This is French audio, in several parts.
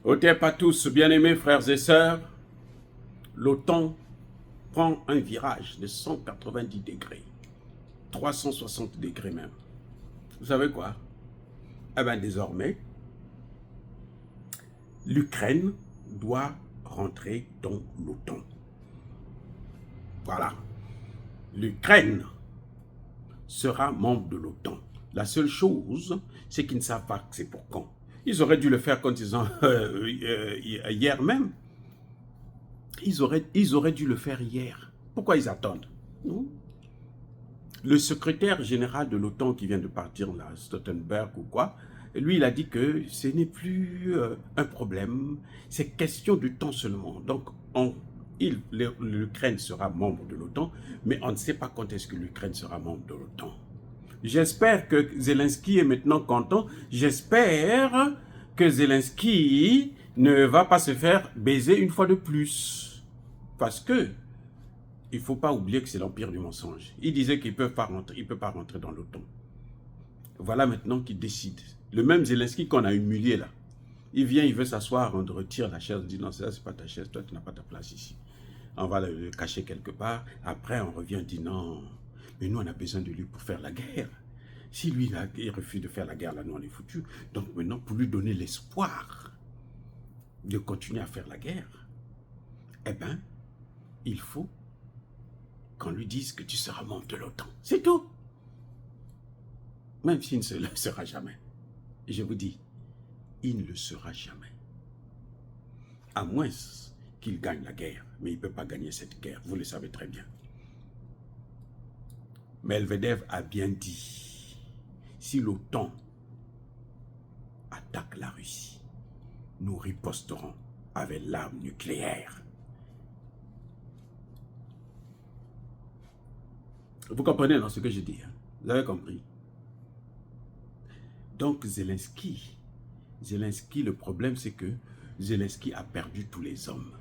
Au TEP à tous, bien-aimés frères et sœurs, l'OTAN prend un virage de 190 degrés, 360 degrés même. Vous savez quoi? Eh bien, désormais, l'Ukraine doit rentrer dans l'OTAN. Voilà. L'Ukraine sera membre de l'OTAN. La seule chose, c'est qu'ils ne savent pas que c'est pour quand. Ils auraient dû le faire quand ils ont hier même. Ils auraient dû le faire hier. Pourquoi ils attendent? Non. Le secrétaire général de l'OTAN qui vient de partir, là, Stoltenberg ou quoi, lui, il a dit que ce n'est plus un problème, c'est question de temps seulement. Donc, l'Ukraine sera membre de l'OTAN, mais on ne sait pas quand est-ce que l'Ukraine sera membre de l'OTAN. J'espère que Zelensky est maintenant content. J'espère que Zelensky ne va pas se faire baiser une fois de plus. Parce que il ne faut pas oublier que c'est l'empire du mensonge. Il disait qu'il ne peut pas rentrer dans l'OTAN. Voilà maintenant qu'il décide. Le même Zelensky qu'on a humilié là. Il vient, il veut s'asseoir, on retire la chaise, on dit non, ça c'est pas ta chaise, toi tu n'as pas ta place ici. On va le cacher quelque part. Après on revient, on dit non, mais nous on a besoin de lui pour faire la guerre. Si lui il refuse de faire la guerre, là nous on est foutus. Donc maintenant pour lui donner l'espoir de continuer à faire la guerre, eh bien, il faut qu'on lui dise que tu seras membre de l'OTAN. C'est tout. Même s'il ne le sera jamais. Je vous dis, il ne le sera jamais. À moins qu'il gagne la guerre. Mais il ne peut pas gagner cette guerre. Vous le savez très bien. Medvedev a bien dit, si l'OTAN attaque la Russie, nous riposterons avec l'arme nucléaire. Vous comprenez dans ce que je dis, hein? Vous avez compris? Donc Zelensky, le problème c'est que Zelensky a perdu tous les hommes.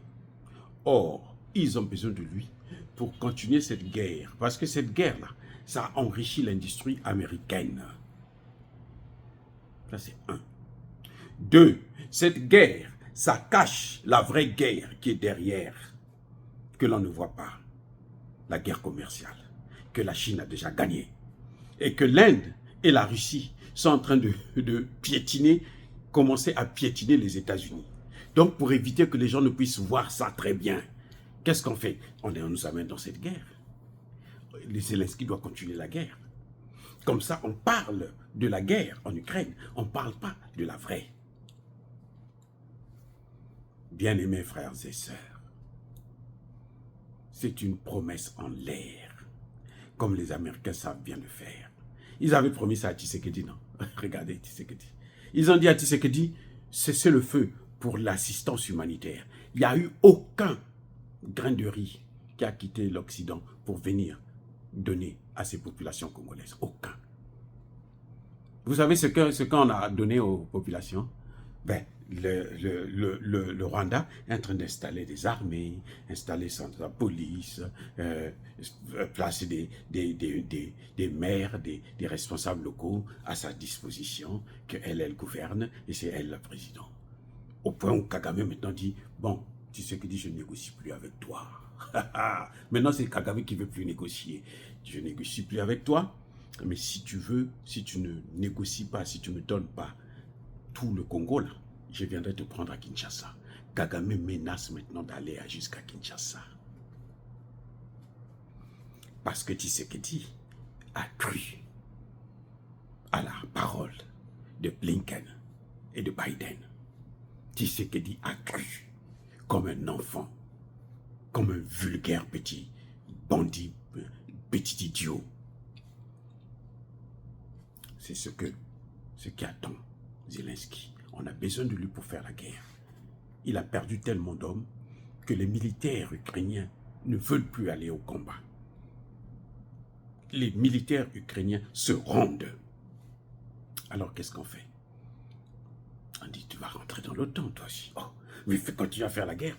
Or, ils ont besoin de lui pour continuer cette guerre. Parce que cette guerre-là, ça enrichit l'industrie américaine. Ça c'est un. Deux, cette guerre, ça cache la vraie guerre qui est derrière, que l'on ne voit pas. La guerre commerciale, que la Chine a déjà gagnée. Et que l'Inde et la Russie sont en train de piétiner, commencer à piétiner les États-Unis. Donc, pour éviter que les gens ne puissent voir ça très bien, qu'est-ce qu'on fait? On nous amène dans cette guerre. Zelensky doit continuer la guerre. Comme ça, on parle de la guerre en Ukraine. On ne parle pas de la vraie. Bien-aimés frères et sœurs, c'est une promesse en l'air, comme les Américains savent bien le faire. Ils avaient promis ça à Tshisekedi, non? Regardez Tshisekedi. Ils ont dit à Tshisekedi, cessez le feu pour l'assistance humanitaire. Il n'y a eu aucun grain de riz qui a quitté l'Occident pour venir donner à ces populations congolaises. Aucun. Vous savez ce qu'on a donné aux populations? Ben, le Rwanda est en train d'installer des armées, installer sa police, placer des maires, des responsables locaux à sa disposition, qu'elle gouverne et c'est elle le président. Au point où Kagame maintenant dit, bon, tu sais que dit, je ne négocie plus avec toi. Maintenant c'est Kagame qui ne veut plus négocier. Je ne négocie plus avec toi, mais si tu veux, si tu ne négocies pas, si tu ne me donnes pas tout le Congo là, je viendrai te prendre à Kinshasa. Kagame menace maintenant d'aller jusqu'à Kinshasa. Parce que Tshisekedi a cru à la parole de Blinken et de Biden. Tshisekedi a cru comme un enfant, comme un vulgaire petit bandit, petit idiot. C'est ce qui attend Zelensky. On a besoin de lui pour faire la guerre. Il a perdu tellement d'hommes que les militaires ukrainiens ne veulent plus aller au combat. Les militaires ukrainiens se rendent. Alors qu'est-ce qu'on fait? On dit, tu vas rentrer dans l'OTAN, toi aussi. Oh, mais continue à faire la guerre.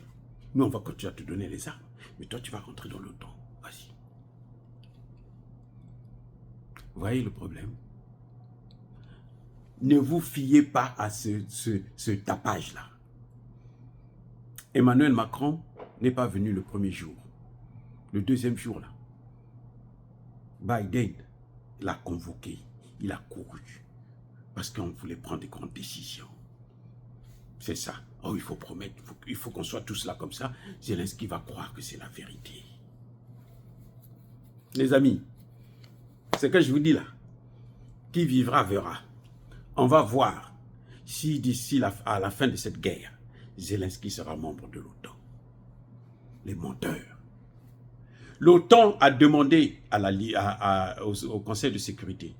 Nous, on va continuer à te donner les armes. Mais toi, tu vas rentrer dans l'OTAN. Vas-y. Vous voyez le problème? Ne vous fiez pas à ce tapage-là. Emmanuel Macron n'est pas venu le premier jour. Le deuxième jour, là, Biden l'a convoqué. Il a couru. Parce qu'on voulait prendre des grandes décisions. C'est ça. Oh, il faut promettre, il faut qu'on soit tous là comme ça. Zelensky va croire que c'est la vérité. Les amis, ce que je vous dis là, qui vivra verra. On va voir si d'ici à la fin de cette guerre, Zelensky sera membre de l'OTAN. Les menteurs. L'OTAN a demandé au Conseil de sécurité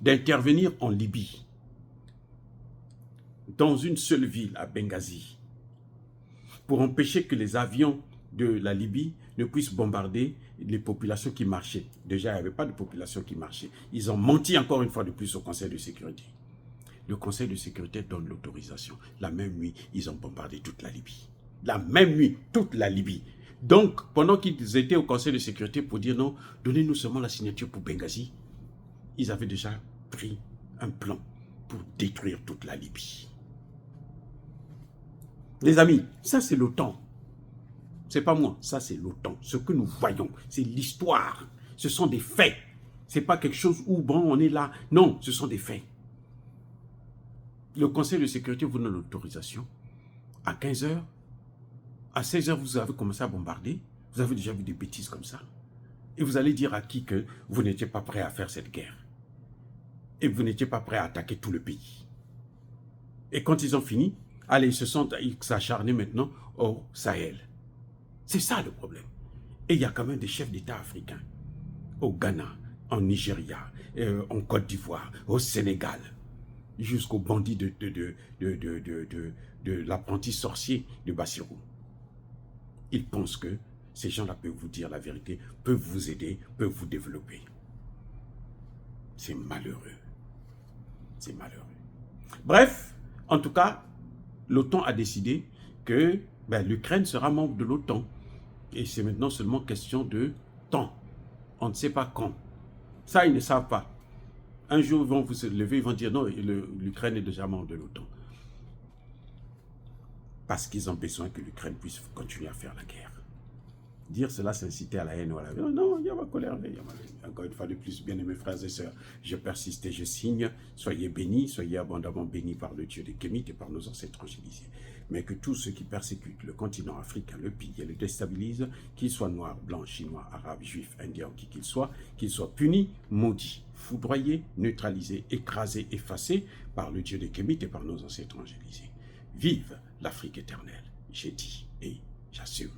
d'intervenir en Libye, dans une seule ville, à Benghazi, pour empêcher que les avions de la Libye ne puissent bombarder les populations qui marchaient. Déjà, il n'y avait pas de population qui marchait. Ils ont menti encore une fois de plus au Conseil de sécurité. Le Conseil de sécurité donne l'autorisation. La même nuit, ils ont bombardé toute la Libye. La même nuit, toute la Libye. Donc, pendant qu'ils étaient au Conseil de sécurité pour dire non, donnez-nous seulement la signature pour Benghazi, ils avaient déjà pris un plan pour détruire toute la Libye. Les amis, ça c'est l'OTAN. C'est pas moi, ça c'est l'OTAN. Ce que nous voyons, c'est l'histoire. Ce sont des faits. C'est pas quelque chose où, bon, on est là. Non, ce sont des faits. Le Conseil de sécurité vous donne l'autorisation. À 15h, à 16h, vous avez commencé à bombarder. Vous avez déjà vu des bêtises comme ça. Et vous allez dire à qui que vous n'étiez pas prêt à faire cette guerre. Et vous n'étiez pas prêt à attaquer tout le pays. Et quand ils ont fini, allez, ils s'acharnaient maintenant au Sahel. C'est ça le problème. Et il y a quand même des chefs d'État africains. Au Ghana, en Nigeria, en Côte d'Ivoire, au Sénégal, jusqu'aux bandits de l'apprenti sorcier de Bassirou. Ils pensent que ces gens-là peuvent vous dire la vérité, peuvent vous aider, peuvent vous développer. C'est malheureux. C'est malheureux. Bref, en tout cas, l'OTAN a décidé que l'Ukraine sera membre de l'OTAN. Et c'est maintenant seulement question de temps. On ne sait pas quand. Ça, ils ne savent pas. Un jour, ils vont vous se lever, ils vont dire non, l'Ukraine est déjà membre de l'OTAN. Parce qu'ils ont besoin que l'Ukraine puisse continuer à faire la guerre. Dire cela, c'est inciter à la haine ou à la haine. Non, il y a ma colère. Encore une fois de plus, bien aimés frères et sœurs, je persiste et je signe. Soyez bénis, soyez abondamment bénis par le Dieu des Kémites et par nos ancêtres angélisés. Mais que tous ceux qui persécutent le continent africain, le pillent et le déstabilisent, qu'ils soient noirs, blancs, chinois, arabes, juifs, indiens, qui qu'ils soient punis, maudits, foudroyés, neutralisés, écrasés, effacés par le Dieu des Kémites et par nos ancêtres angélisés. Vive l'Afrique éternelle, j'ai dit et j'assume.